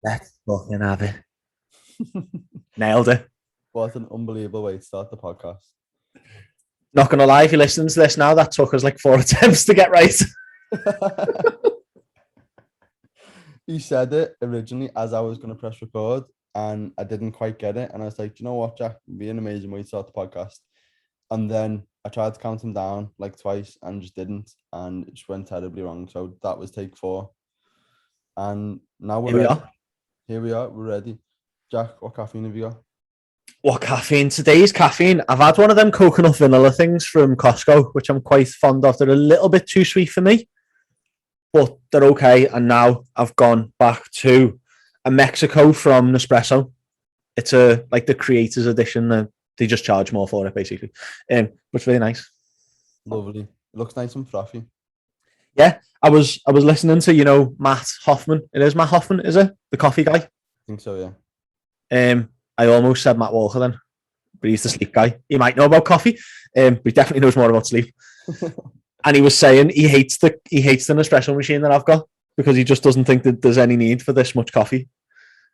Let's fucking have it. Nailed it. What an unbelievable way to start the podcast. Not gonna lie, if you're listening to this now, that took us like 4 attempts to get right. He said it originally as I was going to press record, and I didn't quite get it. And I was like, you know what, Jack? It'd be an amazing way to start the podcast. And then I tried to count him down like twice and just didn't. And it just went terribly wrong. So that was take 4. And now we're Here we ready. are. Here we are. We're ready. Jack, what caffeine have you got? What caffeine? Today's caffeine. I've had one of them coconut vanilla things from Costco, which I'm quite fond of. They're a little bit too sweet for me, but they're okay. And now I've gone back to a Mexico from Nespresso. It's like the creators edition. They just charge more for it, basically. But it's really nice. Lovely. It looks nice and frothy. Yeah, I was listening to Matt Hoffman. It is Matt Hoffman, is it? The coffee guy. I think so, yeah. I almost said Matt Walker then, but he's the sleep guy. He might know about coffee, but he definitely knows more about sleep. And he was saying he hates the Nespresso machine that I've got because he just doesn't think that there's any need for this much coffee.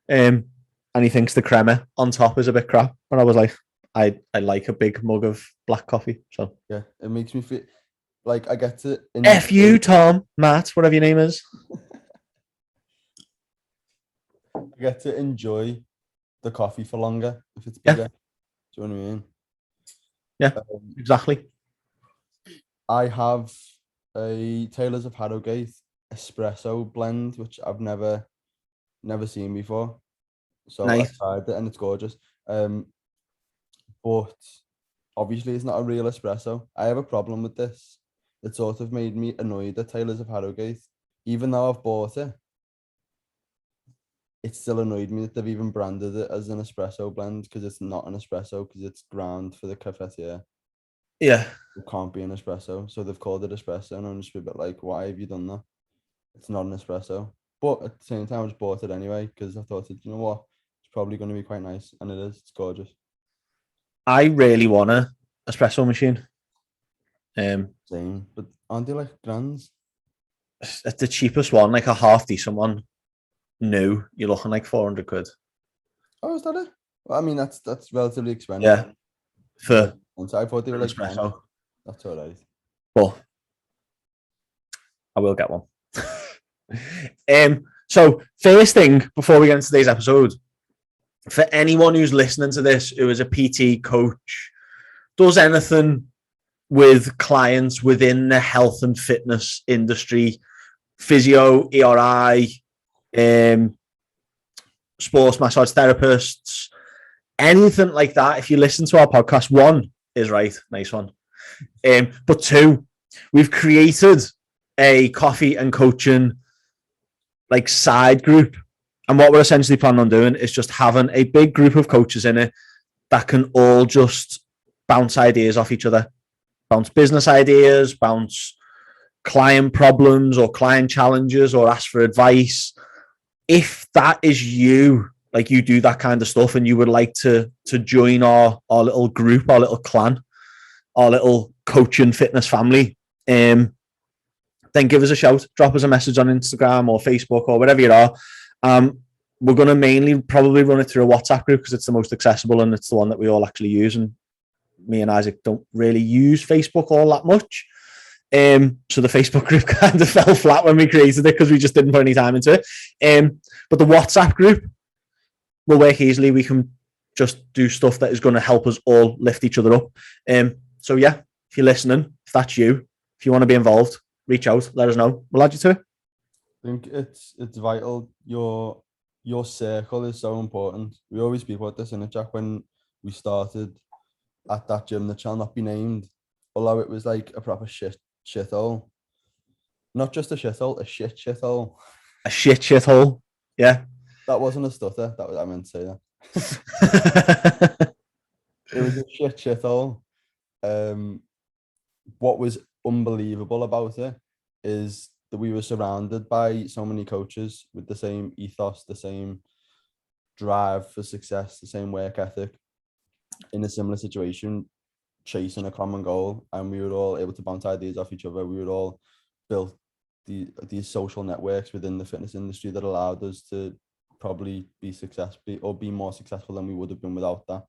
And he thinks the crema on top is a bit crap. And I was like, I like a big mug of black coffee. So yeah, it makes me feel like I get to F you, Tom, Matt, whatever your name is. I get to enjoy the coffee for longer if it's bigger. Yeah. Do you know what I mean? Yeah, exactly. I have a Taylor's of Harrogate espresso blend, which I've never seen before. So nice. I tried it and it's gorgeous. But obviously it's not a real espresso. I have a problem with this. It sort of made me annoyed at Taylor's of Harrogate. Even though I've bought it, it still annoyed me that they've even branded it as an espresso blend because it's not an espresso because it's ground for the cafetiere. Yeah. It can't be an espresso. So they've called it espresso and I'm just a bit like, why have you done that? It's not an espresso. But at the same time, I just bought it anyway because I thought, you know what? It's probably going to be quite nice. And it is. It's gorgeous. I really want a espresso machine. Same. But aren't they like grands? It's the cheapest one, like a half decent one. New, you're looking like 400 quid. Oh, is that it? Well, I mean, that's relatively expensive. Yeah. For I thought they were like espresso. That's all right. But I will get one. So first thing before we get into today's episode, for anyone who's listening to this who is a PT coach, does anything with clients within the health and fitness industry, physio, ERI, sports massage therapists, anything like that. If you listen to our podcast, 1 is right, nice one. But 2, we've created a coffee and coaching like side group. And what we're essentially planning on doing is just having a big group of coaches in it that can all just bounce ideas off each other, bounce business ideas, bounce client problems or client challenges, or ask for advice. If that is you, like you do that kind of stuff and you would like to join our little group, our little clan, our little coaching fitness family, then give us a shout, drop us a message on Instagram or Facebook or whatever you are. We're going to mainly probably run it through a WhatsApp group because it's the most accessible and it's the one that we all actually use. And me and Isaac don't really use Facebook all that much. So the Facebook group kind of fell flat when we created it because we just didn't put any time into it. But the WhatsApp group will work easily. We can just do stuff that is going to help us all lift each other up. So yeah, if you're listening, if that's you, if you want to be involved, reach out, let us know. We'll add you to it. I think it's vital. Your circle is so important. We always speak about this in it, Jack, when we started at that gym that shall not be named, although it was like a proper shithole. Not just a shithole, a shithole. A shithole. Yeah. That wasn't a stutter. That was I meant to say that. It was a shithole. What was unbelievable about it is that we were surrounded by so many coaches with the same ethos, the same drive for success, the same work ethic in a similar situation, chasing a common goal. And we were all able to bounce ideas off each other. We were all built these social networks within the fitness industry that allowed us to probably be successful or be more successful than we would have been without that,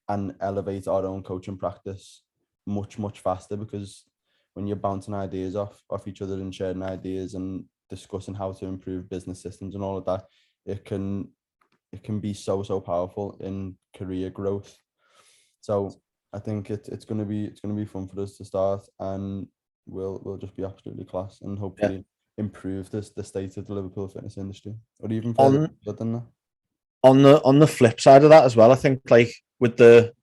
and elevate our own coaching practice much faster, because when you're bouncing ideas off each other and sharing ideas and discussing how to improve business systems and all of that, it can be so powerful in career growth. So I think it's gonna be fun for us to start, and we'll just be absolutely class, and hopefully improve the state of the Liverpool fitness industry, or even further than that. On the flip side of that as well, I think like with the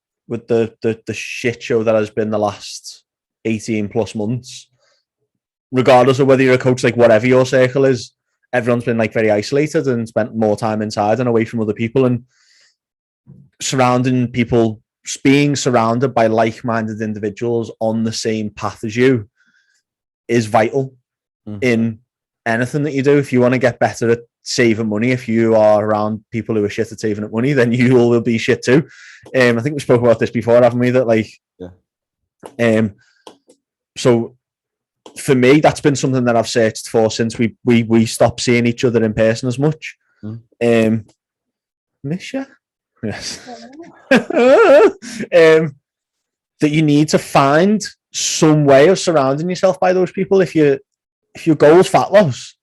shit show that has been the last 18 plus months, regardless of whether you're a coach, like whatever your circle is, everyone's been like very isolated and spent more time inside and away from other people, and being surrounded by like-minded individuals on the same path as you is vital in anything that you do. If you want to get better at saving money, if you are around people who are shit at saving up money, then you will be shit too. I think we spoke about this before, haven't we? That like, so for me, that's been something that I've searched for since we stopped seeing each other in person as much. Miss you? Yes. That you need to find some way of surrounding yourself by those people. If your goal is fat loss,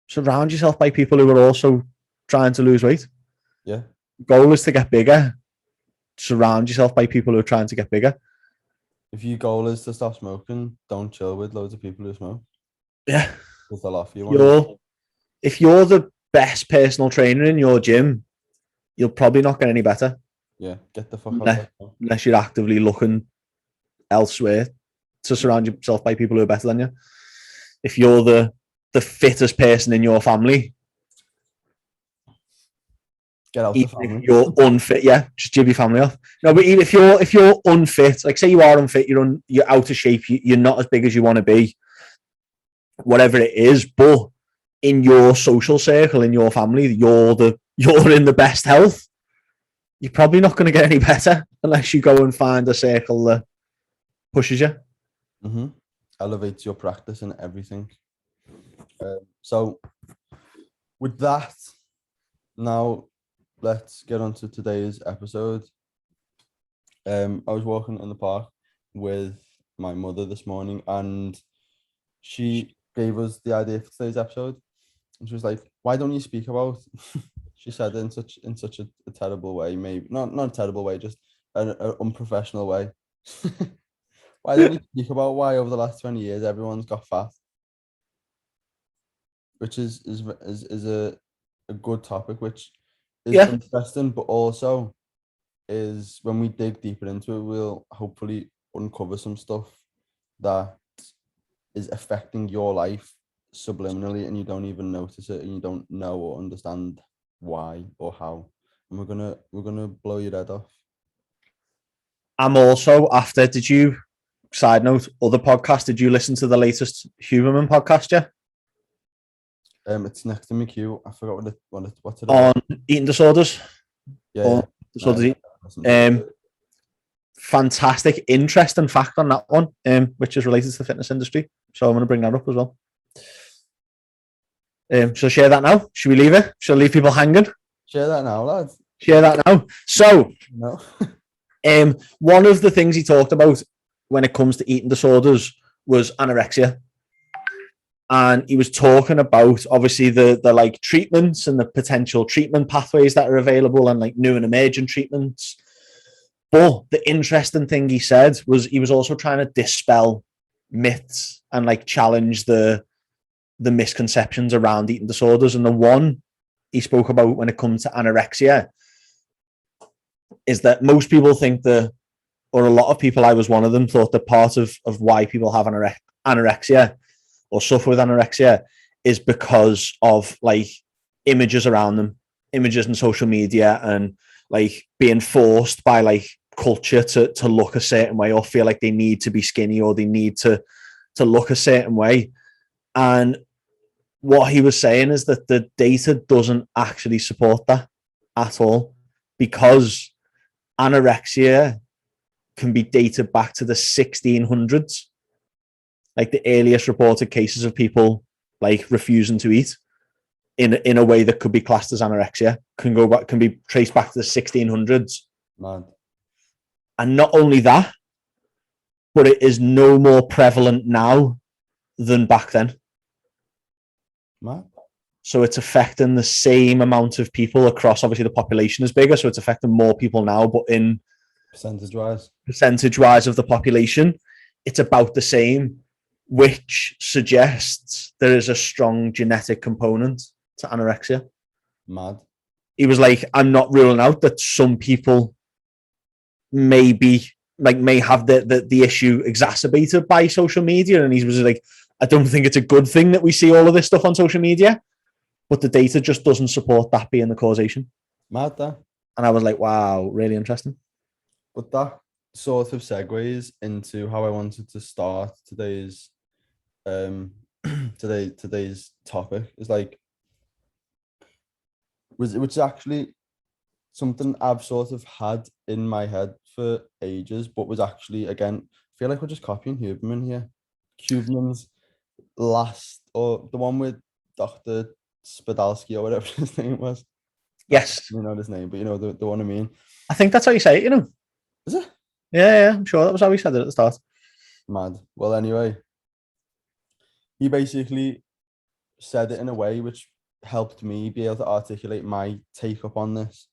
surround yourself by people who are also trying to lose weight. Yeah. Goal is to get bigger. Surround yourself by people who are trying to get bigger. If your goal is to stop smoking, don't chill with loads of people who smoke. Yeah. Because they'll offer you. If you're the best personal trainer in your gym, you'll probably not get any better. Yeah, get the fuck out. Unless you're actively looking elsewhere to surround yourself by people who are better than you. If you're the fittest person in your family, get out the family. If you're unfit, just jib your family off. No, but even if you're unfit, like say you are unfit, you're out of shape, you're not as big as you want to be, whatever it is, but in your social circle, in your family, you're in the best health. You're probably not going to get any better unless you go and find a circle that pushes you. Elevates your practice and everything. So with that, now let's get on to today's episode. I was walking in the park with my mother this morning, and she gave us the idea for today's episode. And she was like, "Why don't you speak about?" She said in such a terrible way, maybe not a terrible way, just an unprofessional way. Why don't you speak about why over the last 20 years everyone's got fat? Which is a good topic, which is interesting, but also is, when we dig deeper into it, we'll hopefully uncover some stuff that is affecting your life subliminally, and you don't even notice it, and you don't know or understand why or how. And we're gonna blow your head off. I'm also after. Side note, other podcast, did you listen to the latest Huberman podcast yet? It's next to me queue. I forgot what's it on eating disorders. Disorders. Fantastic, interesting fact on that one, which is related to the fitness industry. So I'm going to bring that up as well. So share that now. Should we leave it? Shall I leave people hanging? Share that now, lads. Share that now. So, no. One of the things he talked about when it comes to eating disorders was anorexia. And he was talking about, obviously, the like treatments and the potential treatment pathways that are available, and like new and emerging treatments. But the interesting thing he said was he was also trying to dispel myths and like challenge the misconceptions around eating disorders. And the one he spoke about when it comes to anorexia is that most people think that, or a lot of people, I was one of them, thought that part of why people have anorexia or suffer with anorexia is because of like images around them, images in social media, and like being forced by like culture to look a certain way, or feel like they need to be skinny, or they need to look a certain way. And what he was saying is that the data doesn't actually support that at all, because anorexia can be dated back to the 1600s, like the earliest reported cases of people like refusing to eat in a way that could be classed as anorexia can be traced back to the 1600s. Mad. And not only that, but it is no more prevalent now than back then. Mad. So it's affecting the same amount of people across, obviously the population is bigger, so it's affecting more people now, but in percentage-wise of the population, it's about the same, which suggests there is a strong genetic component to anorexia. Mad. He was like, I'm not ruling out that some people may have the issue exacerbated by social media. And he was like, I don't think it's a good thing that we see all of this stuff on social media, but the data just doesn't support that being the causation. Mad that. And I was like, wow, really interesting. But that sort of segues into how I wanted to start today's today's topic. Is like, which is actually something I've sort of had in my head for ages, but was actually, again, I feel like we're just copying Huberman here. Huberman's last, or the one with Dr. Spadalski or whatever his name was. Yes. You know his name, but you know the one I mean. I think that's how you say it, you know. Is it? Yeah, I'm sure that was how he said it at the start. Mad. Well, anyway, he basically said it in a way which helped me be able to articulate my take up on this.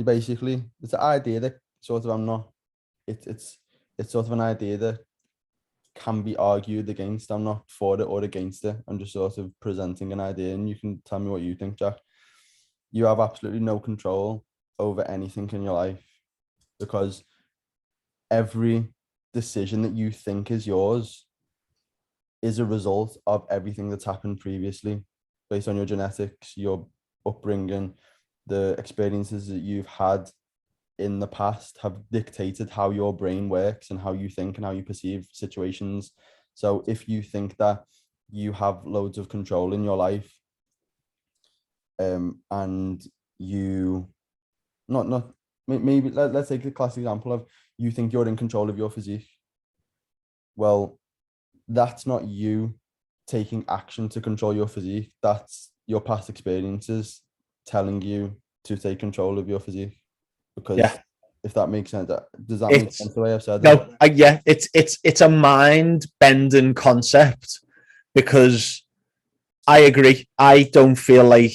Basically, it's the idea that sort of I'm not. It's sort of an idea that can be argued against. I'm not for it or against it. I'm just sort of presenting an idea, and you can tell me what you think, Jack. You have absolutely no control over anything in your life, because every decision that you think is yours is a result of everything that's happened previously, based on your genetics, your upbringing, the experiences that you've had in the past have dictated how your brain works and how you think and how you perceive situations. So if you think that you have loads of control in your life, and you not maybe let's take the classic example of you think you're in control of your physique. Well, that's not you taking action to control your physique. That's your past experiences telling you to take control of your physique. Because if that makes sense, does that make sense the way I've said that? No, yeah, it's a mind bending concept, because I agree. I don't feel like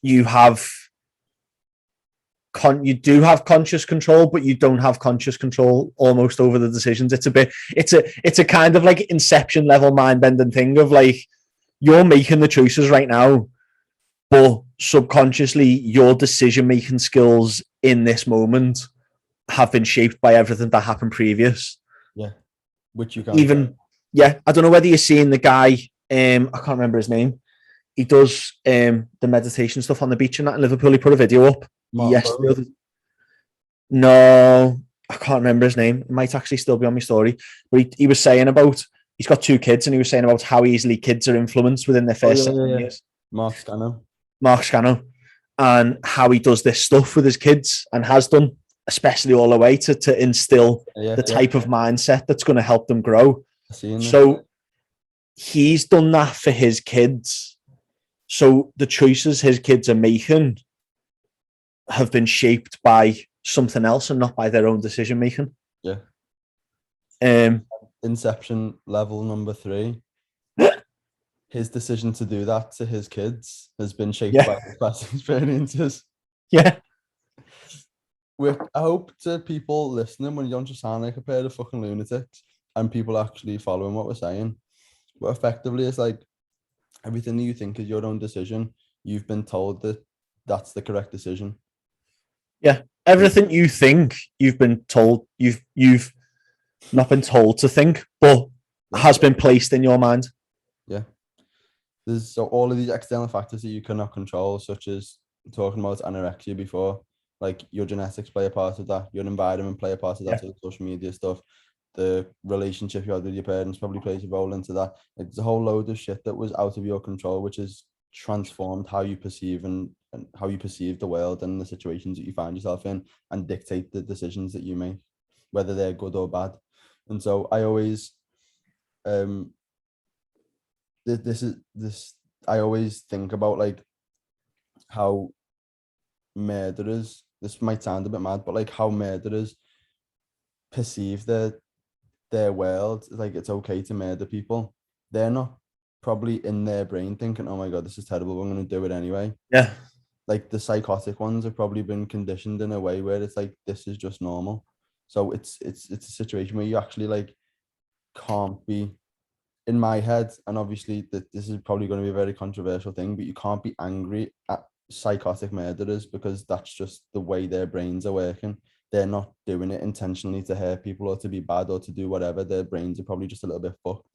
you do have conscious control, but you don't have conscious control almost over the decisions. It's a kind of like Inception level mind bending thing of like, you're making the choices right now, but subconsciously your decision making skills in this moment have been shaped by everything that happened previous. Yeah, which you can't. I don't know whether you're seeing the guy. I can't remember his name. He does the meditation stuff on the beach and that in Liverpool. He put a video up yesterday. No, I can't remember his name. It might actually still be on my story. But he was saying about, he's got 2 kids, and he was saying about how easily kids are influenced within their first 7 years. Mark Scano, and how he does this stuff with his kids and has done, especially all the way to instill the type of mindset that's going to help them grow. So he's done that for his kids. So the choices his kids are making have been shaped by something else and not by their own decision making. Yeah. Inception level number 3. His decision to do that to his kids has been shaped by his past experiences. Yeah. I hope to people listening, when you don't just sound like a pair of fucking lunatics, and people actually following what we're saying. But effectively, it's like everything that you think is your own decision, you've been told that that's the correct decision. Yeah. Everything you think, you've been told, you've not been told to think, but has been placed in your mind. Yeah. There's so all of these external factors that you cannot control, such as talking about anorexia before, like your genetics play a part of that, your environment play a part of that, so the social media stuff, the relationship you had with your parents probably plays a role into that. Like, there's a whole load of shit that was out of your control, which has transformed how you perceive and how you perceive the world and the situations that you find yourself in, and dictate the decisions that you make, whether they're good or bad. And so I always this I always think about like how murderers, this might sound a bit mad, but like how murderers perceive their world, like it's okay to murder people. They're not probably in their brain thinking, oh my God, this is terrible, but I'm going to do it anyway. Yeah. Like the psychotic ones have probably been conditioned in a way where it's like, this is just normal. So it's a situation where you actually like can't be, in my head, and obviously that this is probably going to be a very controversial thing, but you can't be angry at psychotic murderers because that's just the way their brains are working. They're not doing it intentionally to hurt people or to be bad or to do whatever. Their brains are probably just a little bit fucked.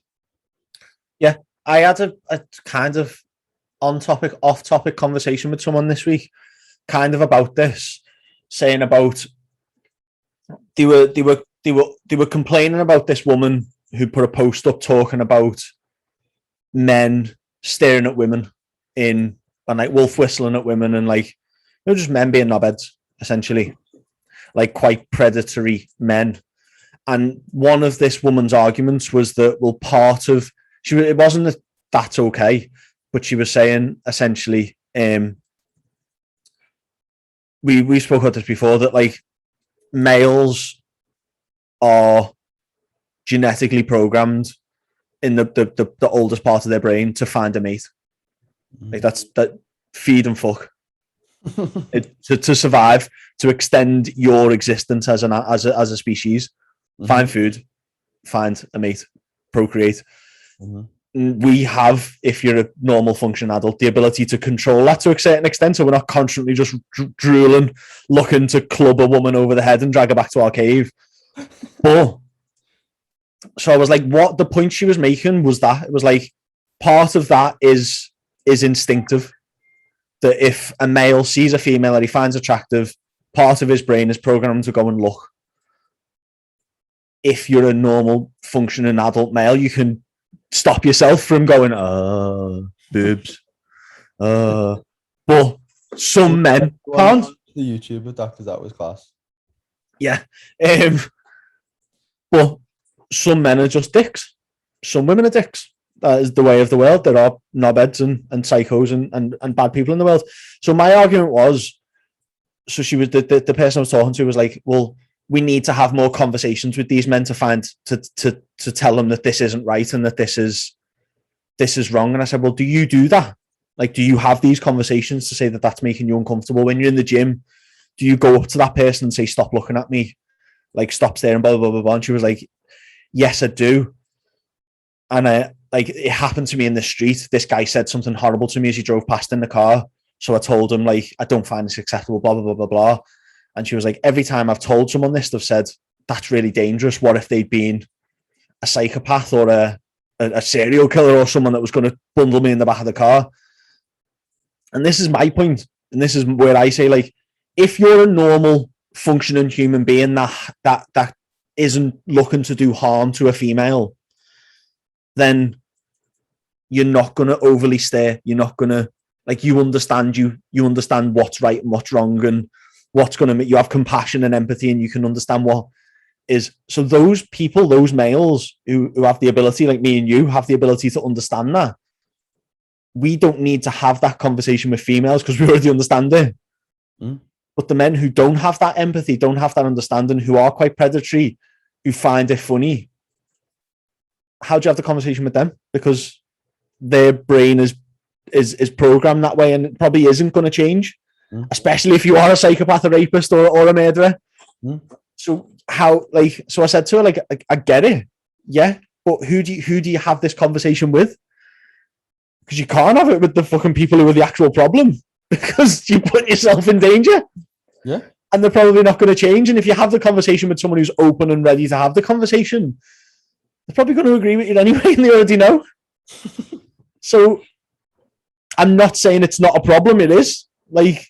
Yeah. I had a kind of on topic, off topic conversation with someone this week, kind of about this, saying about they were complaining about this woman who put a post up talking about men staring at women and like wolf whistling at women and like just men being knobheads, essentially, like quite predatory men. And one of this woman's arguments was that, well, part of it wasn't that that's okay, but she was saying essentially, we spoke about this before, that like males are genetically programmed in the oldest part of their brain to find a mate. Like that feed and fuck. To survive, to extend your existence as a species, find food, find a mate, procreate. We have, if you're a normal functioning adult, the ability to control that to a certain extent, so we're not constantly just drooling, looking to club a woman over the head and drag her back to our cave. But so I was like, what the point she was making was that it was like part of that is instinctive. That if a male sees a female that he finds attractive, part of his brain is programmed to go and look. If you're a normal functioning adult male, you can stop yourself from going, boobs. But some men can't. The YouTuber Doctor That Was Class. Yeah. But some men are just dicks. Some women are dicks. That is the way of the world. There are knobheads and psychos and bad people in the world. So my argument was, so she was the person I was talking to was like, well, we need to have more conversations with these men to find to tell them that this isn't right and that this is wrong. And I said, well, do you do that? Like, do you have these conversations to say that that's making you uncomfortable when you're in the gym? Do you go up to that person and say, stop looking at me, like stop staring, blah blah blah blah? And she was like, yes, I do. And like it happened to me in the street. This guy said something horrible to me as he drove past in the car. So I told him, like, I don't find this acceptable, blah, blah, blah, blah, blah. And she was like, every time I've told someone this, they've said, that's really dangerous. What if they'd been a psychopath or a serial killer or someone that was going to bundle me in the back of the car? And this is my point. And this is where I say, like, if you're a normal functioning human being that isn't looking to do harm to a female, then you're not going to overly stare. You're not going to, like, you understand what's right and what's wrong and what's going to make you have compassion and empathy, and you can understand what is. So those people, those males who have the ability, like me and you, have the ability to understand that. We don't need to have that conversation with females because we already understand it. But the men who don't have that empathy, don't have that understanding, who are quite predatory, who find it funny, how do you have the conversation with them? Because their brain is programmed that way, and it probably isn't going to change, especially if you are a psychopath, a rapist, or a murderer. So how, like, so I said to her, like, I get it, yeah, but who do you have this conversation with? Because you can't have it with the fucking people who are the actual problem, because you put yourself in danger. Yeah. And they're probably not going to change. And if you have the conversation with someone who's open and ready to have the conversation, they're probably going to agree with you anyway, and they already know. So I'm not saying it's not a problem. It is, like,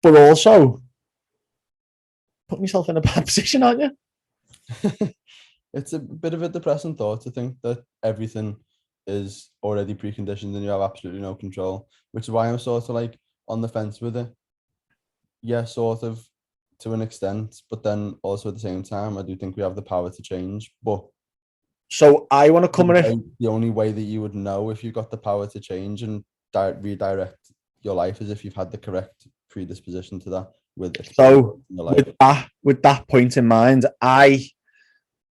but also put myself in a bad position, aren't you? It's a bit of a depressing thought to think that everything is already preconditioned and you have absolutely no control, which is why I'm sort of like on the fence with it. Yeah, sort of to an extent, but then also at the same time, I do think we have the power to change. But So I want to come in it. The only way that you would know if you've got the power to change and redirect your life is if you've had the correct predisposition to that with So your life. with that point in mind, I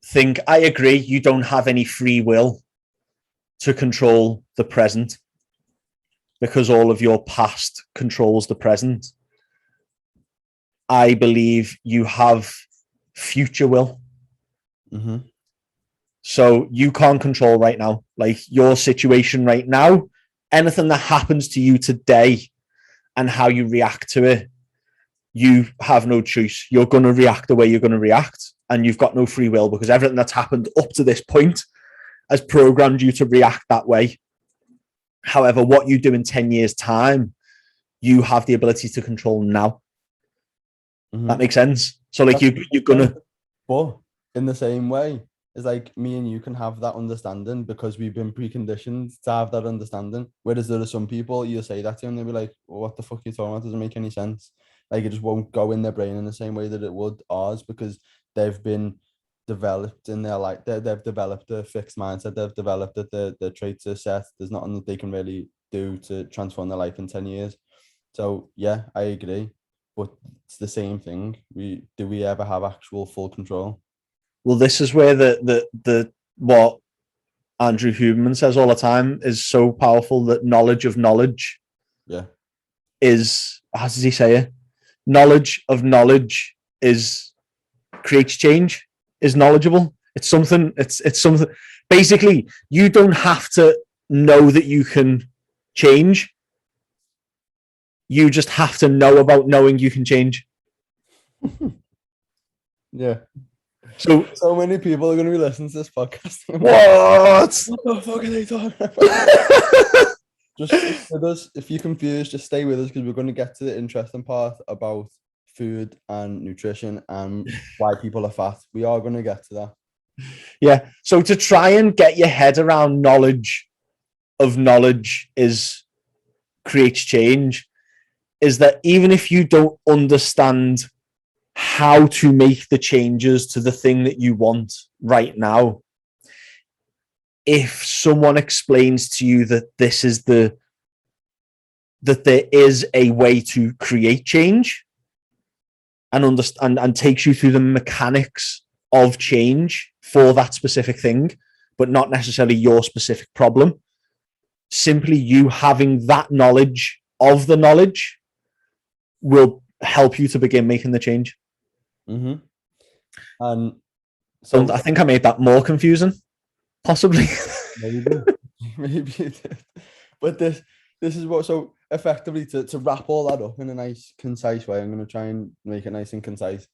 think I agree. You don't have any free will to control the present because all of your past controls the present. I believe you have future will. Mm-hmm. So you can't control right now, like your situation right now, anything that happens to you today and how you react to it, you have no choice. You're going to react the way you're going to react, and you've got no free will because everything that's happened up to this point has programmed you to react that way. However, what you do in 10 years' time, you have the ability to control now. Mm-hmm. That makes sense. So like you're going to... But in the same way, it's like me and you can have that understanding because we've been preconditioned to have that understanding. Whereas there are some people, you say that to them, they'll be like, well, what the fuck are you talking about? Doesn't make any sense. Like it just won't go in their brain in the same way that it would ours because they've been developed in their life. They've developed a fixed mindset. They've developed that their traits are set. There's nothing that they can really do to transform their life in 10 years. So yeah, I agree. But it's the same thing. Do we ever have actual full control? Well, this is where the what Andrew Huberman says all the time is so powerful, that knowledge of knowledge is, how does he say it? Knowledge of knowledge creates change, is knowledgeable. It's something, it's something. Basically, you don't have to know that you can change. You just have to know about knowing you can change. Yeah. So many people are going to be listening to this podcast. What the fuck are they talking about? Just stick with us. If you're confused, just stay with us because we're going to get to the interesting part about food and nutrition and why people are fat. We are going to get to that. Yeah. So to try and get your head around knowledge of knowledge creates change, is that even if you don't understand how to make the changes to the thing that you want right now, if someone explains to you that that there is a way to create change and understand and takes you through the mechanics of change for that specific thing, but not necessarily your specific problem, simply you having that knowledge of the knowledge will help you to begin making the change. Mm-hmm. So I think I made that more confusing, possibly. Maybe it did. But this is what, so effectively to wrap all that up in a nice, concise way, I'm going to try and make it nice and concise.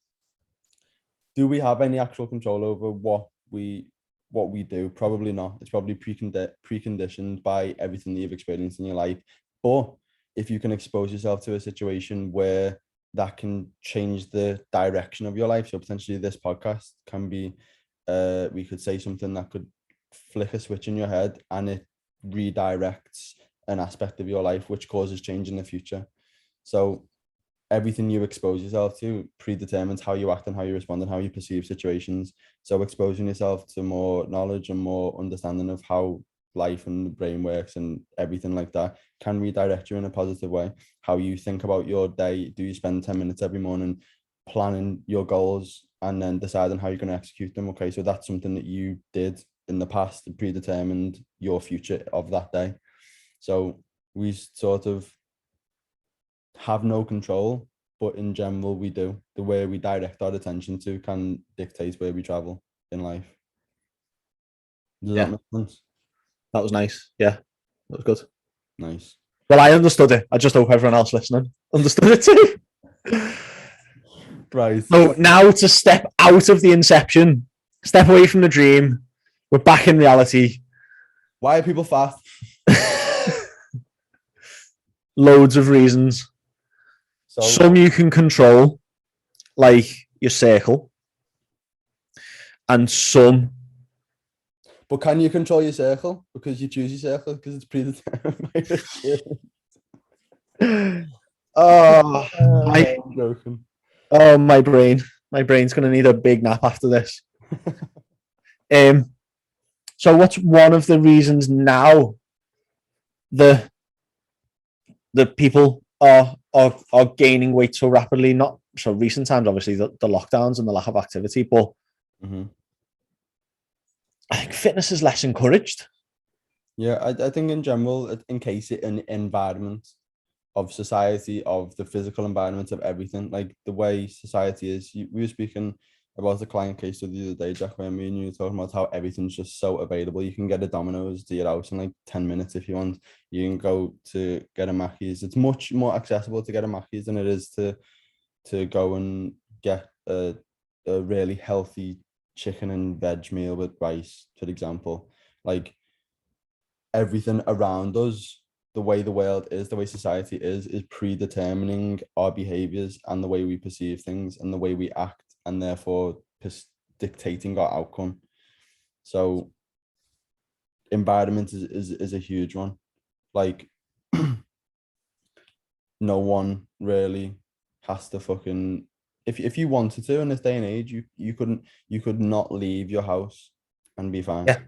Do we have any actual control over what we do? Probably not. It's probably preconditioned by everything that you've experienced in your life. But if you can expose yourself to a situation where that can change the direction of your life, so potentially this podcast can be, we could say something that could flick a switch in your head and it redirects an aspect of your life which causes change in the future. So everything you expose yourself to predetermines how you act and how you respond and how you perceive situations. So exposing yourself to more knowledge and more understanding of how life and the brain works and everything like that can redirect you in a positive way. How you think about your day. Do you spend 10 minutes every morning planning your goals and then deciding how you're going to execute them? Okay, so that's something that you did in the past that predetermined your future of that day. So we sort of have no control, but in general we do. The way we direct our attention to can dictate where we travel in life. Does that make sense? That was nice. Yeah, that was good. Nice. Well, I understood it. I just hope everyone else listening understood it too. Right. So now to step out of the inception, step away from the dream. We're back in reality. Why are people fat? Loads of reasons. So, some you can control, like your circle, and some. But can you control your circle? Because you choose your circle because it's predetermined. I'm joking. Oh, my brain. My brain's going to need a big nap after this. So what's one of the reasons now the people are gaining weight so rapidly? Not so recent times, obviously, the lockdowns and the lack of activity, but I think fitness is less encouraged. Yeah, I think in general, in case it an environment of society, of the physical environment of everything, like the way society is. We were speaking about the client case the other day, Jack, when me and you were talking about how everything's just so available. You can get a Domino's to your house in like 10 minutes if you want. You can go to get a Mackey's. It's much more accessible to get a Mackey's than it is to go and get a really healthy chicken and veg meal with rice, for example. Like everything around us, the way the world is, the way society is predetermining our behaviors and the way we perceive things and the way we act, and therefore dictating our outcome. So environment is a huge one. Like no one really has to fucking, if you wanted to in this day and age, you could not leave your house and be fine. Yeah.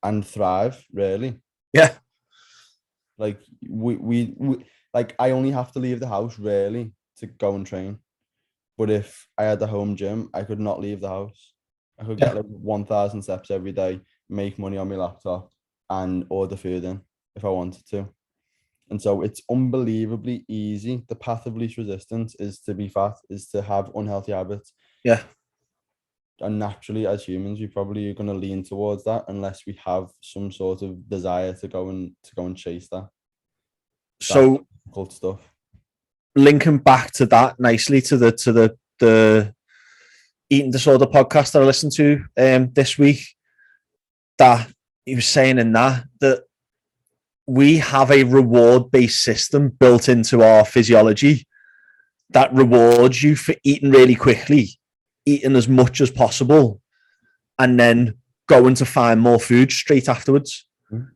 And thrive, really. Yeah. Like we like I only have to leave the house really to go and train. But if I had the home gym, I could not leave the house. I could get like 1,000 steps every day, make money on my laptop, and order food in if I wanted to. And so it's unbelievably easy. The path of least resistance is to be fat, is to have unhealthy habits. Yeah. And naturally, as humans, we probably are going to lean towards that unless we have some sort of desire to go and chase that. So difficult stuff. Linking back to that nicely to the eating disorder podcast that I listened to this week, that he was saying in that we have a reward-based system built into our physiology that rewards you for eating really quickly, eating as much as possible, and then going to find more food straight afterwards.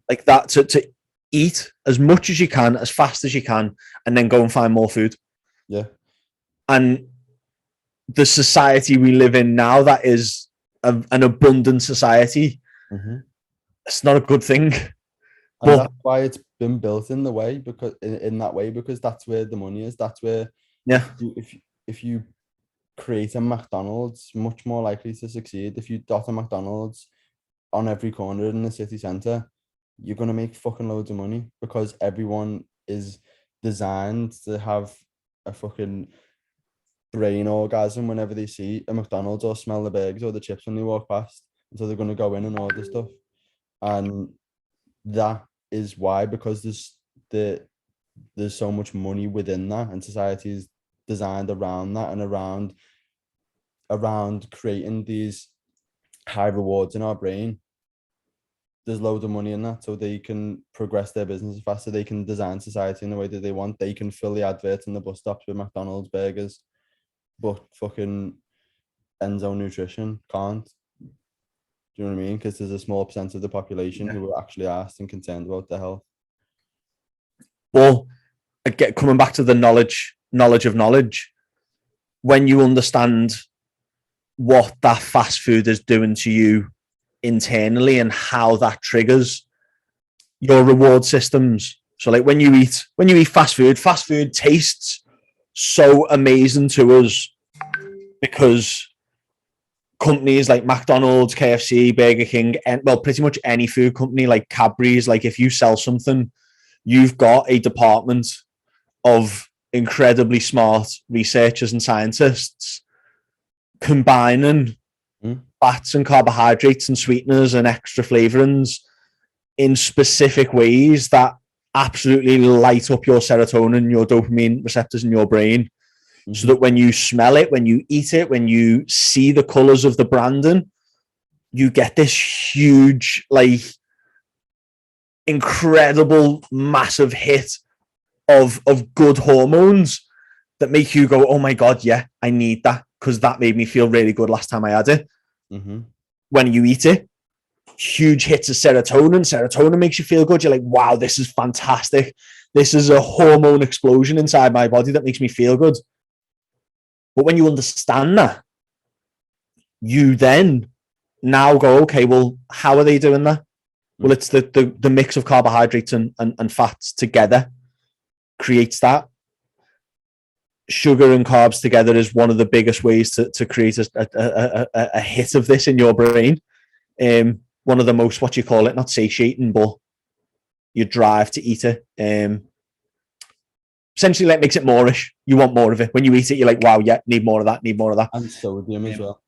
Like that, to eat as much as you can, as fast as you can, and then go and find more food. Yeah. And the society we live in now, that is an abundant society. It's not a good thing. And that's why it's been built in the way, because in that way, because that's where the money is. That's where, if you create a McDonald's, much more likely to succeed. If you dot a McDonald's on every corner in the city center, you're gonna make fucking loads of money, because everyone is designed to have a fucking brain orgasm whenever they see a McDonald's or smell the burgers or the chips when they walk past. And so they're gonna go in and order stuff. And that is why, because there's so much money within that, and society is designed around that, and around creating these high rewards in our brain. There's loads of money in that, so they can progress their business faster. They can design society in the way that they want. They can fill the adverts in the bus stops with McDonald's burgers, but fucking Enzo Nutrition can't. Do you know what I mean? Because there's a small percent of the population who are actually asked and concerned about their health. Well, again, coming back to the knowledge of knowledge, when you understand what that fast food is doing to you internally and how that triggers your reward systems. So like when you eat fast food tastes so amazing to us because companies like McDonald's, KFC, Burger King, and well, pretty much any food company like Cadbury's, like if you sell something, you've got a department of incredibly smart researchers and scientists combining fats and carbohydrates and sweeteners and extra flavorings in specific ways that absolutely light up your serotonin, your dopamine receptors in your brain. So that when you smell it, when you eat it, when you see the colors of the branding, you get this huge, like, incredible, massive hit of good hormones that make you go, oh my God, yeah, I need that, because that made me feel really good last time I had it. When you eat it, huge hits of serotonin. Serotonin makes you feel good. You're like, wow, this is fantastic. This is a hormone explosion inside my body that makes me feel good. But when you understand that, you then now go, okay, well, how are they doing that? Well, it's the mix of carbohydrates and fats together creates that. Sugar and carbs together is one of the biggest ways to create a hit of this in your brain. One of the most, what you call it, not satiating, but your drive to eat it. Essentially, like, makes it moreish. You want more of it. When you eat it, you're like, wow, yeah, need more of that, need more of that. And sodium as well.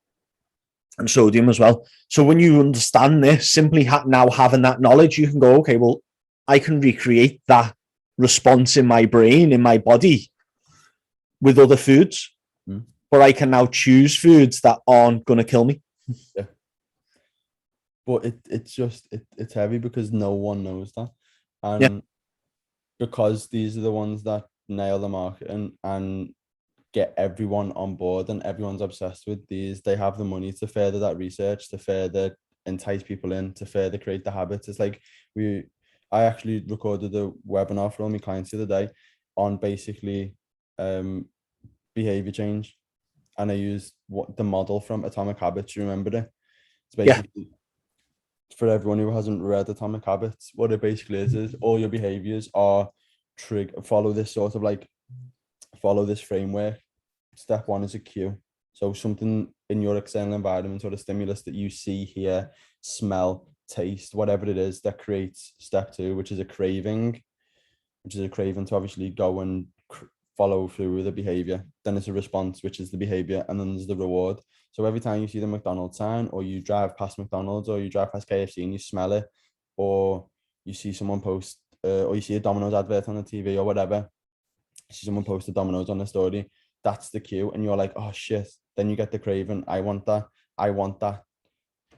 And sodium as well. So when you understand this, simply now having that knowledge, you can go, okay, well, I can recreate that response in my brain, in my body, with other foods. But I can now choose foods that aren't going to kill me. Yeah. But it's heavy because no one knows that. And because these are the ones that nail the market and get everyone on board and everyone's obsessed with these, they have the money to further that research, to further entice people in, to further create the habits. It's like I actually recorded a webinar for all my clients the other day on basically behavior change, and I used the model from Atomic Habits. You remember it? It's basically for everyone who hasn't read Atomic Habits, what it basically is all your behaviors are follow this framework. Step one is a cue. So something in your external environment or the stimulus that you see, hear, smell, taste, whatever it is, that creates step two, which is a craving to obviously go and follow through with the behavior. Then it's a response, which is the behavior, and then there's the reward. So every time you see the McDonald's sign, or you drive past McDonald's, or you drive past KFC and you smell it, or you see someone post, or you see a Domino's advert on the TV or whatever, you see someone post a Domino's on the story, that's the cue, and you're like, oh shit. Then you get the craving. I want that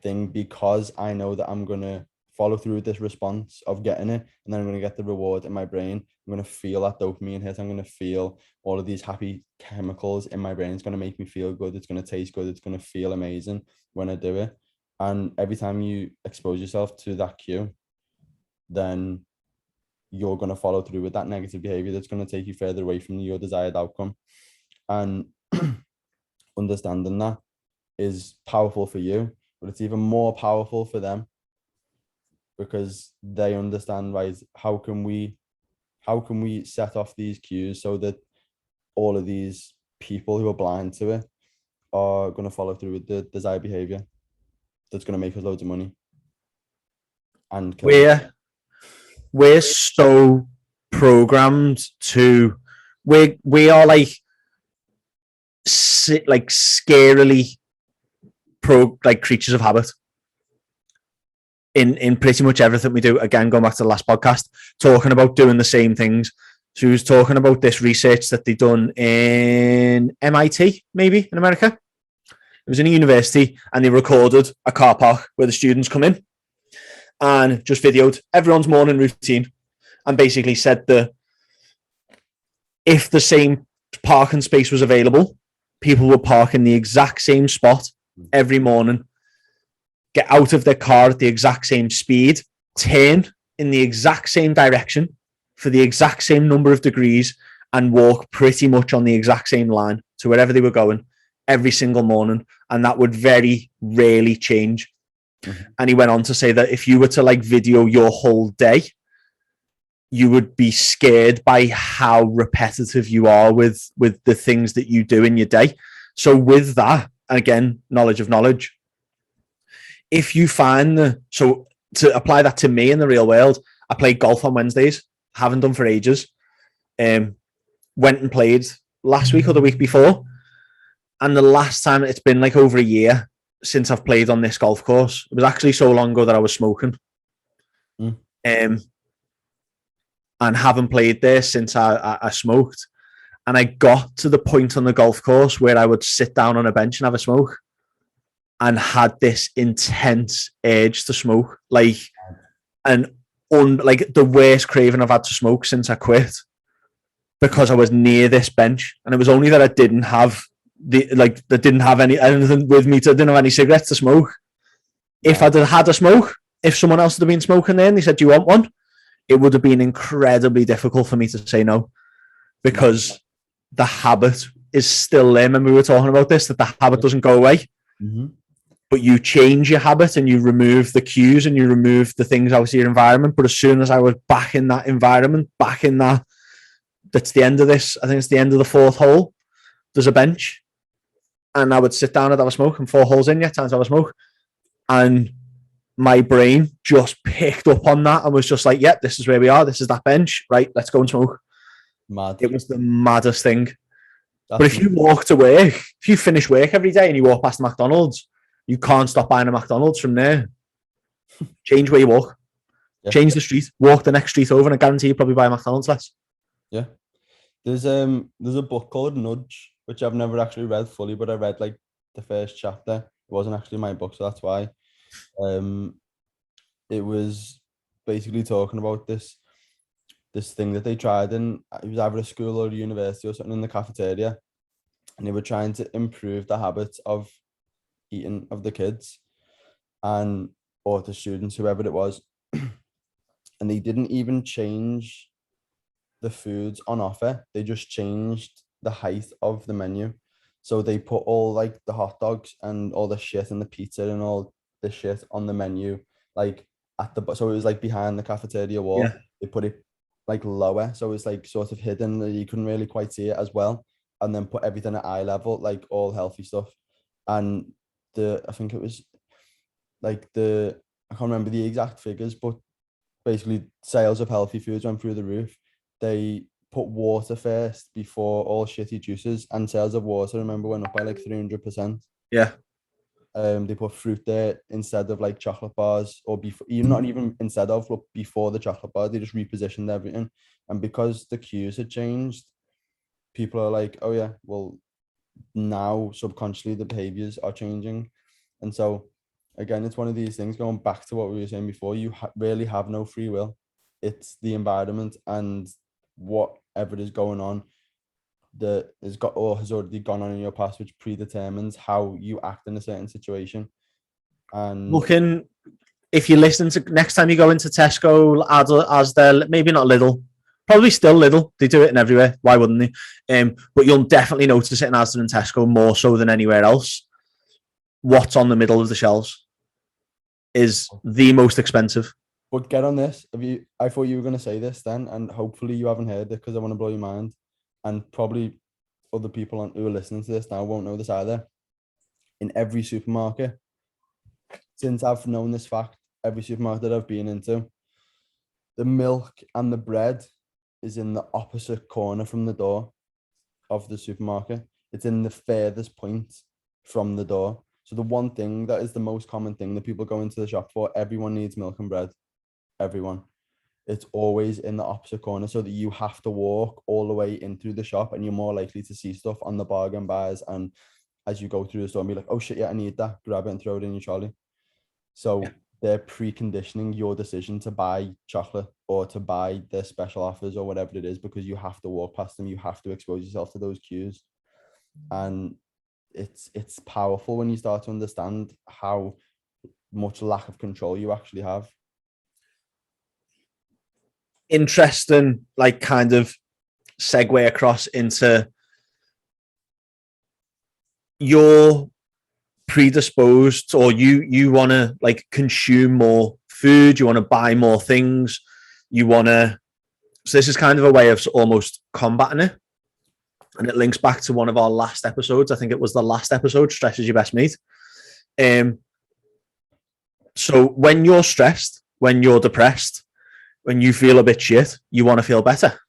thing, because I know that I'm gonna follow through with this response of getting it, and then I'm gonna get the reward in my brain. I'm gonna feel that dopamine hit. I'm gonna feel all of these happy chemicals in my brain. It's gonna make me feel good. It's gonna taste good. It's gonna feel amazing when I do it. And every time you expose yourself to that cue, then you're gonna follow through with that negative behavior that's gonna take you further away from your desired outcome. And understanding that is powerful for you, but it's even more powerful for them, because they understand, right, how can we set off these cues so that all of these people who are blind to it are going to follow through with the desired behavior that's going to make us loads of money. And we're so programmed to, we are like scarily creatures of habit in pretty much everything we do. Again, going back to the last podcast, talking about doing the same things. So he was talking about this research that they done in MIT, maybe in America. It was in a university, and they recorded a car park where the students come in and just videoed everyone's morning routine, and basically said that if the same parking space was available, people would park in the exact same spot every morning, get out of their car at the exact same speed, turn in the exact same direction for the exact same number of degrees, and walk pretty much on the exact same line to wherever they were going every single morning. And that would very rarely change. And he went on to say that if you were to video your whole day, you would be scared by how repetitive you are with the things that you do in your day. So with that, again, knowledge of knowledge, if you find so to apply that to me in the real world, I play golf on Wednesdays, haven't done for ages. Went and played last week or the week before, and the last time, it's been over a year since I've played on this golf course. It was actually so long ago that I was smoking, and haven't played there since I smoked. And I got to the point on the golf course where I would sit down on a bench and have a smoke, and had this intense urge to smoke, the worst craving I've had to smoke since I quit, because I was near this bench, and it was only that I didn't have anything with me. I didn't have any cigarettes to smoke. If I'd had a smoke, if someone else had been smoking there and they said, "Do you want one?" it would have been incredibly difficult for me to say no, because the habit is still there. Remember we were talking about this, that the habit doesn't go away. but you change your habit and you remove the cues and you remove the things out of your environment. But as soon as I was back in that environment, that's the end of this. I think it's the end of the fourth hole. There's a bench, and I would sit down and have a smoke. And 4 holes in yet, time to have a smoke, and my brain just picked up on that and was just like, "Yep, this is where we are. This is that bench. Right, let's go and smoke." Mad. It was the maddest thing. That's But if you walk to work, if you finish work every day and you walk past McDonald's, you can't stop buying a McDonald's from there. Change where you walk. Yeah. Change the street. Walk the next street over, and I guarantee you probably buy a McDonald's less. Yeah. There's a book called Nudge, which I've never actually read fully, but I read like the first chapter. It wasn't actually my book, so that's why. It was basically talking about this thing that they tried, and it was either a school or a university or something in the cafeteria, and they were trying to improve the habits of eating of the kids and or the students, whoever it was, and they didn't even change the foods on offer. They just changed the height of the menu. So they put all like the hot dogs and all the shit and the pizza and all the shit on the menu, like at the, so it was like behind the cafeteria wall. Yeah. They put it like lower, so it's like sort of hidden, you couldn't really quite see it as well, and then put everything at eye level, like all healthy stuff. And I think it was like I can't remember the exact figures, but basically sales of healthy foods went through the roof. They put water first before all shitty juices, and sales of water, remember, went up by like 300%. Yeah. They put fruit there instead of like chocolate bars, or before, not even instead of, but before the chocolate bar. They just repositioned everything, and because the cues had changed, people are like, oh yeah, well, now subconsciously the behaviors are changing. And so again, it's one of these things, going back to what we were saying before, you really have no free will. It's the environment and whatever is going on that has got or has already gone on in your past, which predetermines how you act in a certain situation. And if you listen to next time you go into Tesco, Asda, maybe not Lidl, probably still Lidl. They do it in everywhere. Why wouldn't they? But you'll definitely notice it in Asda and Tesco more so than anywhere else. What's on the middle of the shelves is the most expensive. But get on this. I thought you were going to say this then, and hopefully you haven't heard it, because I want to blow your mind. And probably other people who are listening to this now won't know this either. In every supermarket, since I've known this fact, every supermarket that I've been into, the milk and the bread is in the opposite corner from the door of the supermarket. It's in the furthest point from the door. So the one thing that is the most common thing that people go into the shop for, everyone needs milk and bread. Everyone. It's always in the opposite corner, so that you have to walk all the way in through the shop, and you're more likely to see stuff on the bargain bars, and as you go through the store and be like, oh shit, yeah, I need that, grab it and throw it in your trolley. So they're preconditioning your decision to buy chocolate or to buy their special offers or whatever it is, because you have to walk past them, you have to expose yourself to those cues. And it's powerful when you start to understand how much lack of control you actually have. Interesting, like, kind of segue across into you're predisposed, or you want to like consume more food, you want to buy more things, you want to, so this is kind of a way of almost combating it, and it links back to one of our last episodes. I think it was the last episode, stress is your best mate. So when you're stressed, when you're depressed, when you feel a bit shit, you want to feel better.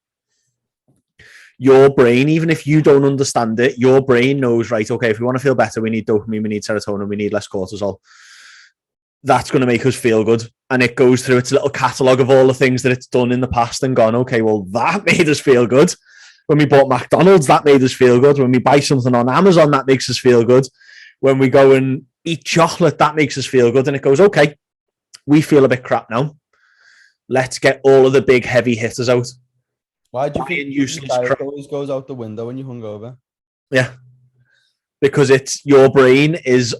Your brain, even if you don't understand it, your brain knows, right, okay, if we want to feel better, we need dopamine, we need serotonin, we need less cortisol. That's going to make us feel good. And it goes through its little catalogue of all the things that it's done in the past and gone, okay, well, that made us feel good. When we bought McDonald's, that made us feel good. When we buy something on Amazon, that makes us feel good. When we go and eat chocolate, that makes us feel good. And it goes, okay, we feel a bit crap now. Let's get all of the big heavy hitters out. Why do you think useless crap always goes out the window when you're hungover? Yeah, because it's your brain's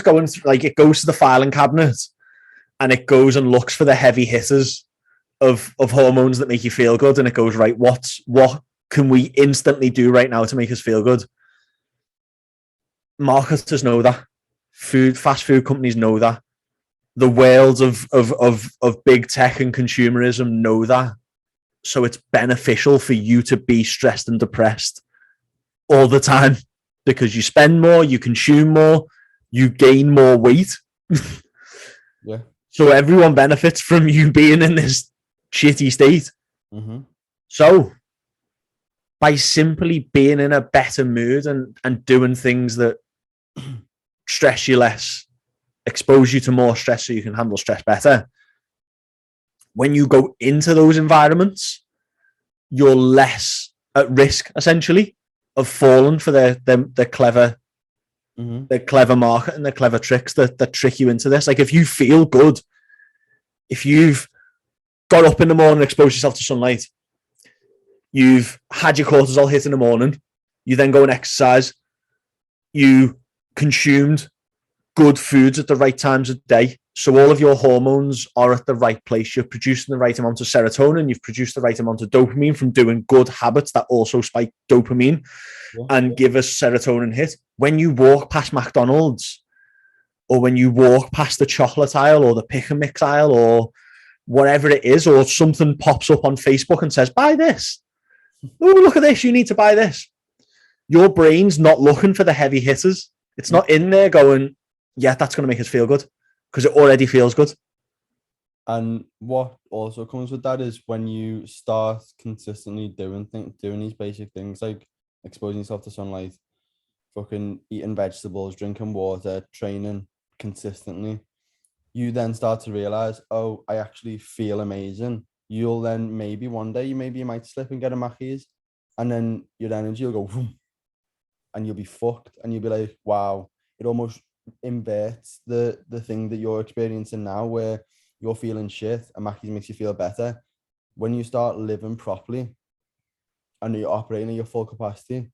going through, like, it goes to the filing cabinet and it goes and looks for the heavy hitters of hormones that make you feel good, and it goes, right, what can we instantly do right now to make us feel good? Marketers know that. Fast food companies know that. The world of big tech and consumerism know that. So it's beneficial for you to be stressed and depressed all the time because you spend more, you consume more, you gain more weight. Yeah. So everyone benefits from you being in this shitty state. Mm-hmm. So by simply being in a better mood and doing things that stress you less, expose you to more stress so you can handle stress better, when you go into those environments, you're less at risk, essentially, of falling for the clever, the clever market and the clever tricks that trick you into this. Like if you feel good, if you've got up in the morning, exposed yourself to sunlight, you've had your cortisol hit in the morning, you then go and exercise, you consumed good foods at the right times of day. So all of your hormones are at the right place. You're producing the right amount of serotonin. You've produced the right amount of dopamine from doing good habits that also spike dopamine and give us serotonin hit. When you walk past McDonald's or when you walk past the chocolate aisle or the pick and mix aisle or whatever it is, or something pops up on Facebook and says, buy this. Oh, look at this. You need to buy this. Your brain's not looking for the heavy hitters. It's not in there going, yeah, that's going to make us feel good because it already feels good. And what also comes with that is when you start consistently doing these basic things like exposing yourself to sunlight, fucking eating vegetables, drinking water, training consistently, you then start to realize, oh, I actually feel amazing. You'll then maybe one day, you might slip and get a Mackey's, and then your energy will go, vroom, and you'll be fucked, and you'll be like, wow. It almost inverts the thing that you're experiencing now, where you're feeling shit and Mackey's makes you feel better. When you start living properly and you're operating at your full capacity,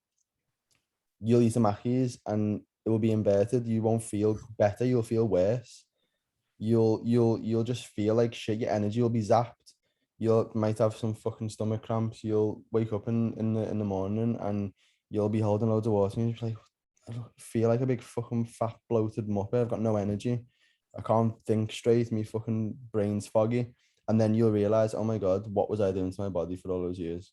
you'll eat a Mackey's and it will be inverted. You won't feel better, you'll feel worse. You'll just feel like shit. Your energy will be zapped. You might have some fucking stomach cramps. You'll wake up in the morning and you'll be holding loads of water and you're just like, I feel like a big fucking fat bloated muppet. I've got no energy. I can't think straight. My fucking brain's foggy. And then you'll realize, oh my God, what was I doing to my body for all those years?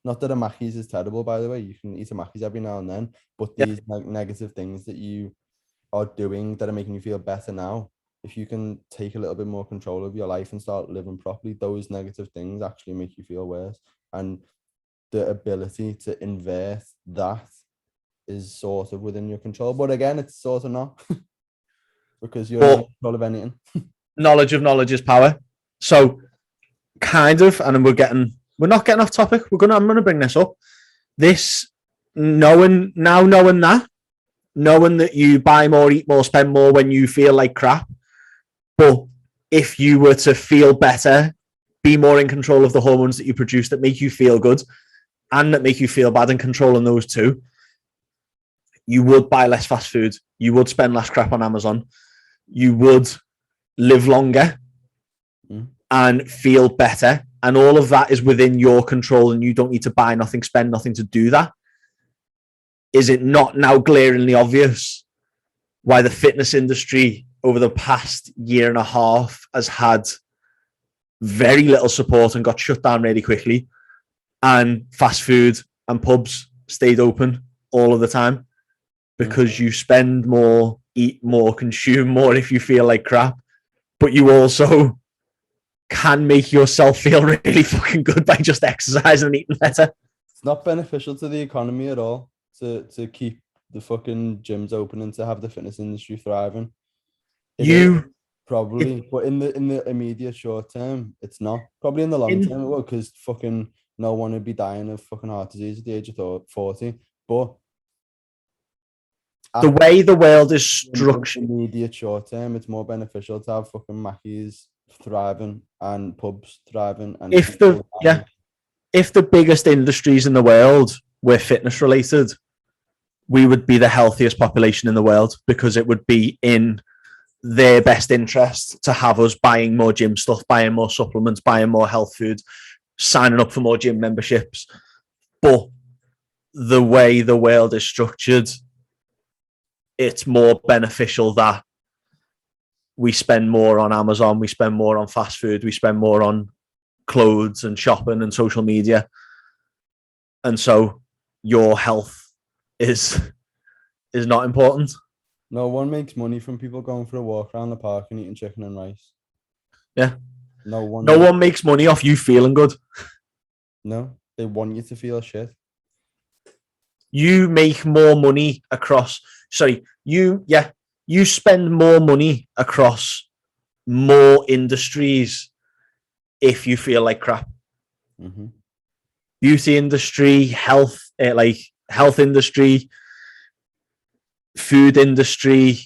Not that a Mackey's is terrible, by the way. You can eat a Mackey's every now and then, but these negative things that you are doing that are making you feel better now, if you can take a little bit more control of your life and start living properly, those negative things actually make you feel worse. And the ability to invert that is sort of within your control. But again, it's sort of not because you're in control of anything. Knowledge of knowledge is power. So kind of, and we're not getting off topic. I'm gonna bring this up. This knowing that you buy more, eat more, spend more when you feel like crap. But if you were to feel better, be more in control of the hormones that you produce that make you feel good and that make you feel bad, and controlling those two, you would buy less fast food. You would spend less crap on Amazon. You would live longer and feel better. And all of that is within your control, and you don't need to buy nothing, spend nothing to do that. Is it not now glaringly obvious why the fitness industry over the past year and a half has had very little support and got shut down really quickly, and fast food and pubs stayed open all of the time? Because you spend more, eat more, consume more if you feel like crap, but you also can make yourself feel really fucking good by just exercising and eating better. It's not beneficial to the economy at all to keep the fucking gyms open and to have the fitness industry thriving. Probably, but in the immediate short term, it's not. Probably in the long term, it will, because fucking no one would be dying of fucking heart disease at the age of 40. But the way the world is structured, in the immediate short term, it's more beneficial to have fucking Mackey's thriving and pubs thriving. And if the biggest industries in the world were fitness related, we would be the healthiest population in the world, because it would be in their best interest to have us buying more gym stuff, buying more supplements, buying more health food, signing up for more gym memberships. But the way the world is structured, it's more beneficial that we spend more on Amazon, we spend more on fast food, we spend more on clothes and shopping and social media. And so your health is not important. No one makes money from people going for a walk around the park and eating chicken and rice. Yeah. No one makes money off you feeling good. No, they want you to feel shit. You make more money across, you spend more money across more industries if you feel like crap. Mm-hmm. Beauty industry, health industry, food industry,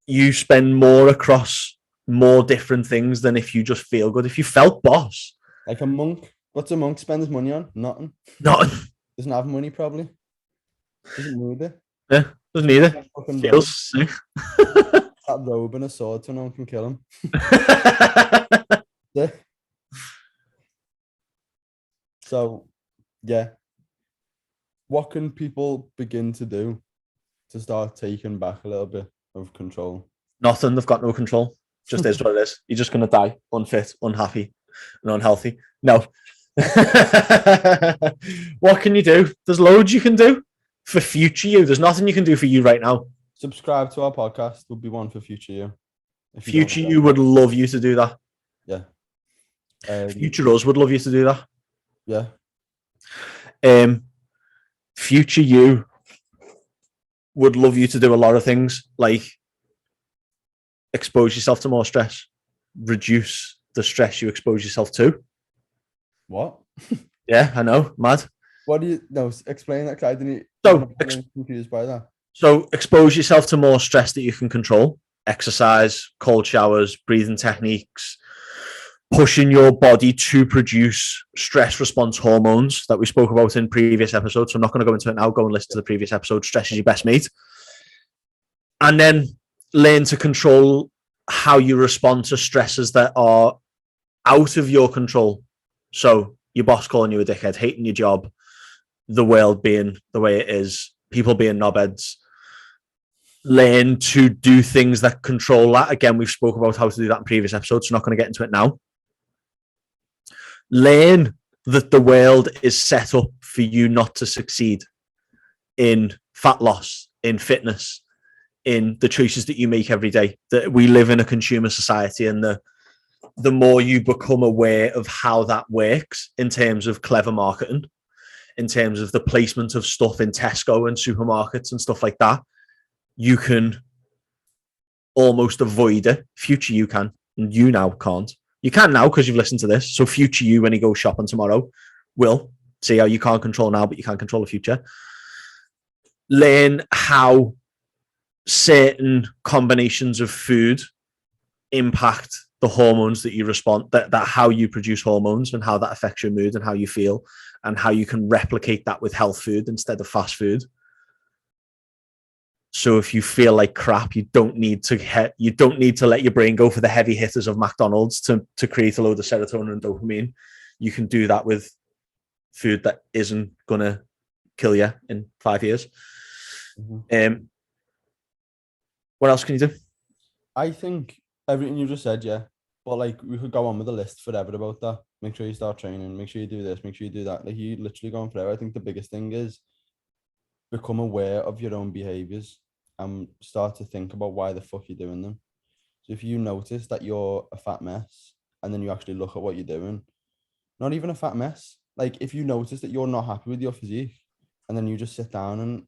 you spend more across more different things than if you just feel good. If you felt boss. Like a monk. What's a monk spend his money on? Nothing. Nothing. Doesn't have money, probably. Doesn't need it. Yeah, doesn't need it. Feels sick. That robe and a sword so no one can kill him. Yeah. So, yeah. What can people begin to do to start taking back a little bit of control? Nothing. They've got no control. Just is what it is. You're just going to die unfit, unhappy, and unhealthy. No. What can you do? There's loads you can do for future you. There's nothing you can do for you right now. Subscribe to our podcast. Would be one for future you. Future you would love you to do that. Yeah. Future us would love you to do that. Yeah. Future you would love you to do a lot of things, like expose yourself to more stress, reduce the stress you expose yourself to. What? Yeah, I know, mad. What do you explain that? I didn't. I'm confused by that. So expose yourself to more stress that you can control. Exercise, cold showers, breathing techniques, pushing your body to produce stress response hormones that we spoke about in previous episodes. So I'm not going to go into it now. Go and listen to the previous episode. Stress is your best mate. And then learn to control how you respond to stresses that are out of your control. So your boss calling you a dickhead, hating your job, the world being the way it is, people being knobheads. Learn to do things that control that. Again, we've spoke about how to do that in previous episodes, so I'm not going to get into it now. Learn that the world is set up for you not to succeed in fat loss, in fitness, in the choices that you make every day. That we live in a consumer society, and the more you become aware of how that works in terms of clever marketing, in terms of the placement of stuff in Tesco and supermarkets and stuff like that, you can almost avoid it. Future you can, and you now can't. You can now because you've listened to this. So future you, when he goes shopping tomorrow, will see how you can't control now, but you can control the future. Learn how certain combinations of food impact the hormones that you respond, that how you produce hormones, and how that affects your mood and how you feel, and how you can replicate that with health food instead of fast food. So if you feel like crap, you don't need to let your brain go for the heavy hitters of McDonald's to create a load of serotonin and dopamine. You can do that with food that isn't gonna kill you in 5 years. Mm-hmm. What else can you do? I think everything you just said, yeah. But like we could go on with a list forever about that. Make sure you start training, make sure you do this, make sure you do that. Like you literally going forever. I think the biggest thing is become aware of your own behaviors and start to think about why the fuck you're doing them. So if you notice that you're a fat mess and then you actually look at what you're doing, not even a fat mess. Like if you notice that you're not happy with your physique and then you just sit down and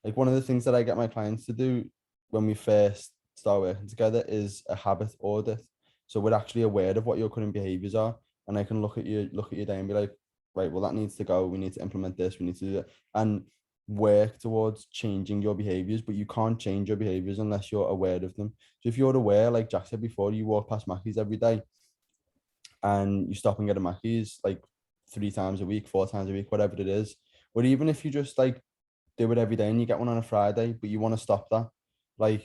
like one of the things that I get my clients to do when we first start working together is a habit audit. So we're actually aware of what your current behaviors are. And I can look at your day and be like, right, well, that needs to go. We need to implement this. We need to do that. And work towards changing your behaviors, but you can't change your behaviors unless you're aware of them. So if you're aware, like Jack said before, you walk past Mackey's every day and you stop and get a Mackey's like 3 times a week, 4 times a week, whatever it is. Or even if you just like do it every day and you get one on a Friday, but you want to stop that, like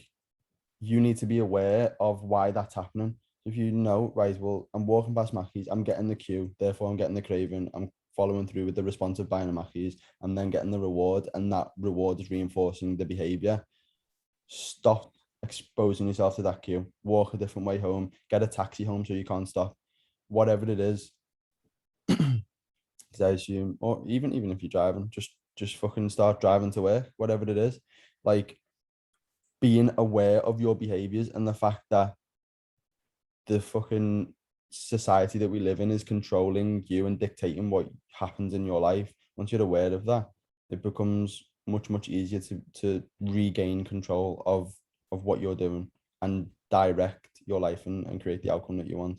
you need to be aware of why that's happening. If you know, right, well, I'm walking past Mackey's, I'm getting the cue, therefore I'm getting the craving, I'm following through with the responsive buying of Mackies and then getting the reward, and that reward is reinforcing the behavior. Stop exposing yourself to that queue. Walk a different way home. Get a taxi home so you can't stop. Whatever it is. I assume, or even if you're driving, just fucking start driving to work, whatever it is. Like, being aware of your behaviors and the fact that the fucking society that we live in is controlling you and dictating what happens in your life. Once you're aware of that, it becomes much easier to regain control of what you're doing and direct your life and create the outcome that you want.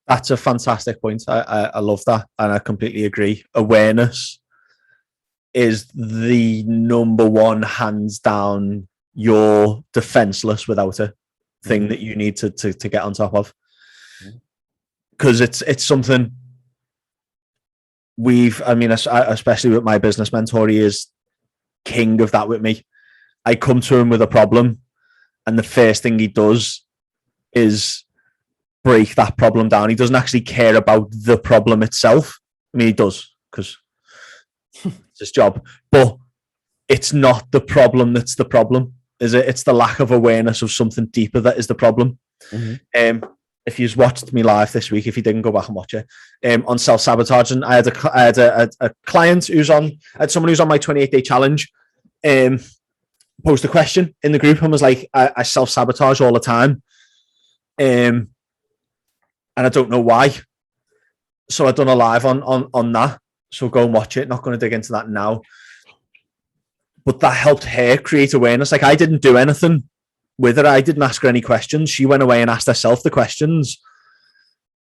That's a fantastic point. I love that, and I completely agree. Awareness is the number one, hands down. You're defenseless without it thing that you need to get on top of, because it's something especially with my business mentor, he is king of that with me. I come to him with a problem, and the first thing he does is break that problem down. He doesn't actually care about the problem itself. I mean, he does, because it's his job, but it's not the problem that's the problem, is it? It's the lack of awareness of something deeper that is the problem. If you've watched me live this week, if you didn't, go back and watch it, on self-sabotage, and I had a client I had someone who's on my 28-day challenge, post a question in the group and was like, I self-sabotage all the time, and I don't know why. So I've done a live on that. So go and watch it. Not going to dig into that now. But that helped her create awareness. Like, I didn't do anything with her. I didn't ask her any questions. She went away and asked herself the questions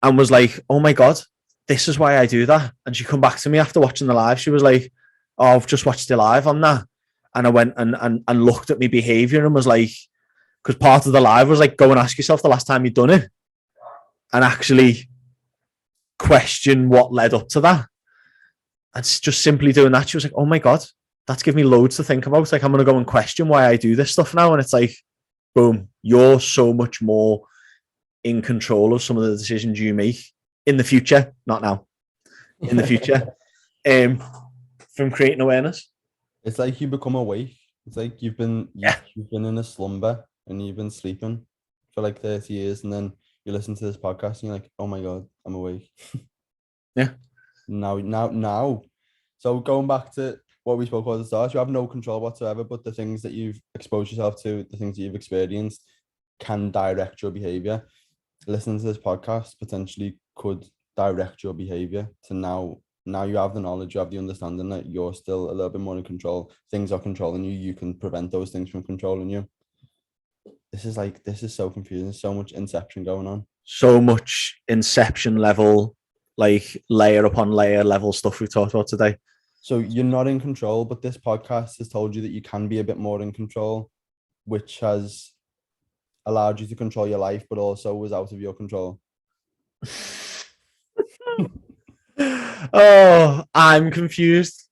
and was like, oh my God, this is why I do that. And she come back to me after watching the live. She was like, oh, I've just watched the live on that. And I went and looked at my behavior and was like, because part of the live was like, go and ask yourself the last time you'd done it and actually question what led up to that. And just simply doing that, she was like, oh my God, that's given me loads to think about. Like, I'm going to go and question why I do this stuff now. And it's like, boom, you're so much more in control of some of the decisions you make in the future, not now, in the future, from creating awareness. It's like you become awake. It's like you've been in a slumber and you've been sleeping for like 30 years, and then you listen to this podcast and you're like, oh my God, I'm awake. Yeah. Now. So going back to what we spoke about at the start, you have no control whatsoever, but the things that you've exposed yourself to, the things that you've experienced, can direct your behavior. Listening to this podcast potentially could direct your behavior to now you have the knowledge, you have the understanding that you're still a little bit more in control. Things are controlling you. You can prevent those things from controlling you. This is so confusing. There's so much inception going on. So much inception level, like layer upon layer level stuff we talked about today. So you're not in control, but this podcast has told you that you can be a bit more in control, which has allowed you to control your life, but also was out of your control. Oh, I'm confused.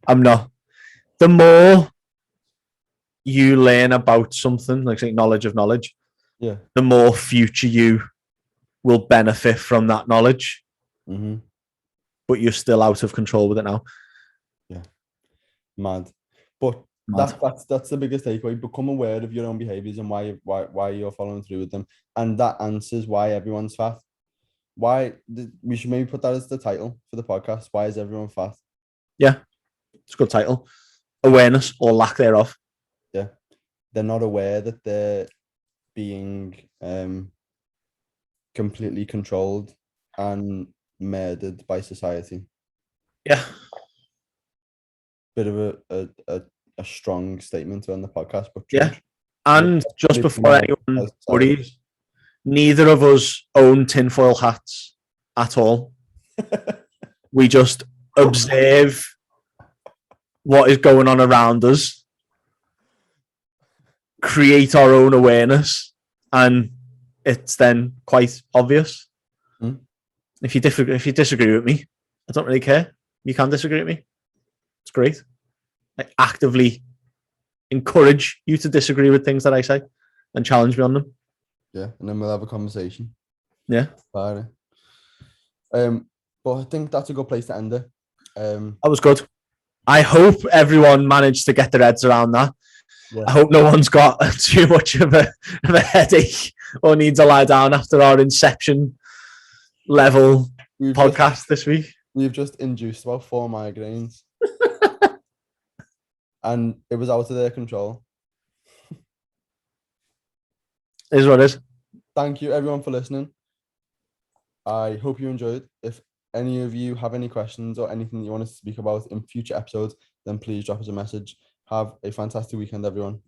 I'm not. The more you learn about something, like knowledge of knowledge, yeah, the more future you will benefit from that knowledge. But you're still out of control with it now. Yeah, mad. But that's the biggest takeaway. Become aware of your own behaviors and why you're following through with them, and that answers why everyone's fat. We should maybe put that as the title for the podcast. Why is everyone fat? Yeah, it's a good title. Awareness or lack thereof. Yeah, they're not aware that they're being completely controlled and murdered by society. Yeah, bit of a strong statement on the podcast, but yeah. And just before anyone worries, neither of us own tinfoil hats at all. We just observe what is going on around us, create our own awareness, and it's then quite obvious. If you disagree with me, I don't really care. You can disagree with me. It's great. I actively encourage you to disagree with things that I say and challenge me on them. Yeah, and then we'll have a conversation. Yeah. About it. But I think that's a good place to end it. That was good. I hope everyone managed to get their heads around that. Yeah. I hope no one's got too much of a headache or needs to lie down after our Inception level podcast this week. We've just induced about 4 migraines. And it was out of their control. Is what it is. Thank you everyone for listening. I hope you enjoyed. If any of you have any questions or anything you want us to speak about in future episodes, then please drop us a message. Have a fantastic weekend, everyone.